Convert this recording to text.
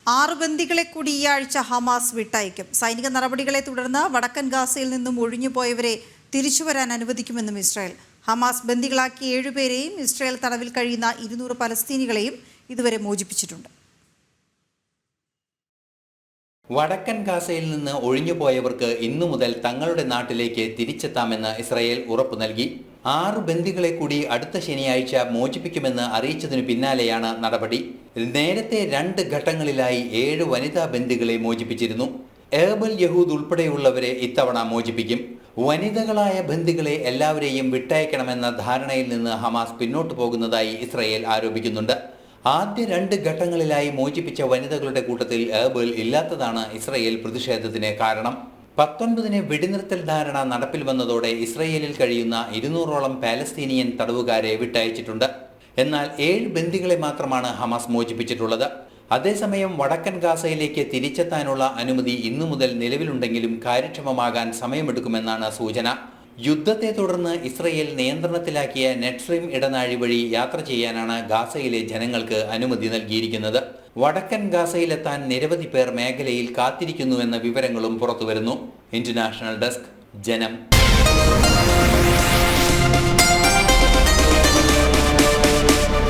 6 ബന്ദികളെ കൂടി ഈ ആഴ്ച ഹമാസ് വിട്ടയക്കും. സൈനിക നടപടികളെ തുടർന്ന് വടക്കൻ ഗാസയിൽ നിന്നും ഒഴിഞ്ഞുപോയവരെ തിരിച്ചുവരാൻ അനുവദിക്കുമെന്നും ഇസ്രായേൽ. ഹമാസ് ബന്ദികളാക്കിയ 7 പേരെയും ഇസ്രായേൽ തടവിൽ കഴിയുന്ന 200 പലസ്തീനികളെയും ഇതുവരെ മോചിപ്പിച്ചിട്ടുണ്ട്. വടക്കൻ ഗാസയിൽ നിന്ന് ഒഴിഞ്ഞുപോയവർക്ക് ഇന്നു മുതൽ തങ്ങളുടെ നാട്ടിലേക്ക് തിരിച്ചെത്താമെന്ന് ഇസ്രായേൽ ഉറപ്പു നൽകി. 6 ബന്ദികളെ കൂടി അടുത്ത ശനിയാഴ്ച മോചിപ്പിക്കുമെന്ന് അറിയിച്ചതിനു പിന്നാലെയാണ് നടപടി. നേരത്തെ 2 ഘട്ടങ്ങളിലായി 7 വനിതാ ബന്ദികളെ മോചിപ്പിച്ചിരുന്നു. ഏബൽ യഹൂദ് ഉൾപ്പെടെയുള്ളവരെ ഇത്തവണ മോചിപ്പിക്കും. വനിതകളായ ബന്ദികളെ എല്ലാവരെയും വിട്ടയക്കണമെന്ന ധാരണയിൽ നിന്ന് ഹമാസ് പിന്നോട്ടു പോകുന്നതായി ഇസ്രായേൽ ആരോപിക്കുന്നുണ്ട്. ആദ്യ 2 ഘട്ടങ്ങളിലായി മോചിപ്പിച്ച വനിതകളുടെ കൂട്ടത്തിൽ ഏബൽ ഇല്ലാത്തതാണ് ഇസ്രായേൽ പ്രതിഷേധത്തിന് കാരണം. 19-ന് വെടിനിർത്തൽ ധാരണ നടപ്പിൽ വന്നതോടെ ഇസ്രായേലിൽ കഴിയുന്ന 200ഓളം പാലസ്തീനിയൻ തടവുകാരെ വിട്ടയച്ചിട്ടുണ്ട്. എന്നാൽ 7 ബന്ദികളെ മാത്രമാണ് ഹമാസ് മോചിപ്പിച്ചിട്ടുള്ളത്. അതേസമയം വടക്കൻ ഗാസയിലേക്ക് തിരിച്ചെത്താനുള്ള അനുമതി ഇന്നു മുതൽ നിലവിലുണ്ടെങ്കിലും കാര്യക്ഷമമാകാൻ സമയമെടുക്കുമെന്നാണ് സൂചന. യുദ്ധത്തെ തുടർന്ന് ഇസ്രായേൽ നിയന്ത്രണത്തിലാക്കിയ നെറ്റ്സ്ട്രീം ഇടനാഴി വഴി യാത്ര ചെയ്യാനാണ് ഗാസയിലെ ജനങ്ങൾക്ക് അനുമതി നൽകിയിരിക്കുന്നത്. വടക്കൻ ഗാസയിലെത്താൻ നിരവധി പേർ മേഖലയിൽ കാത്തിരിക്കുന്നുവെന്ന വിവരങ്ങളും പുറത്തുവരുന്നു. ഇന്റർനാഷണൽ ഡെസ്ക്, ജനം.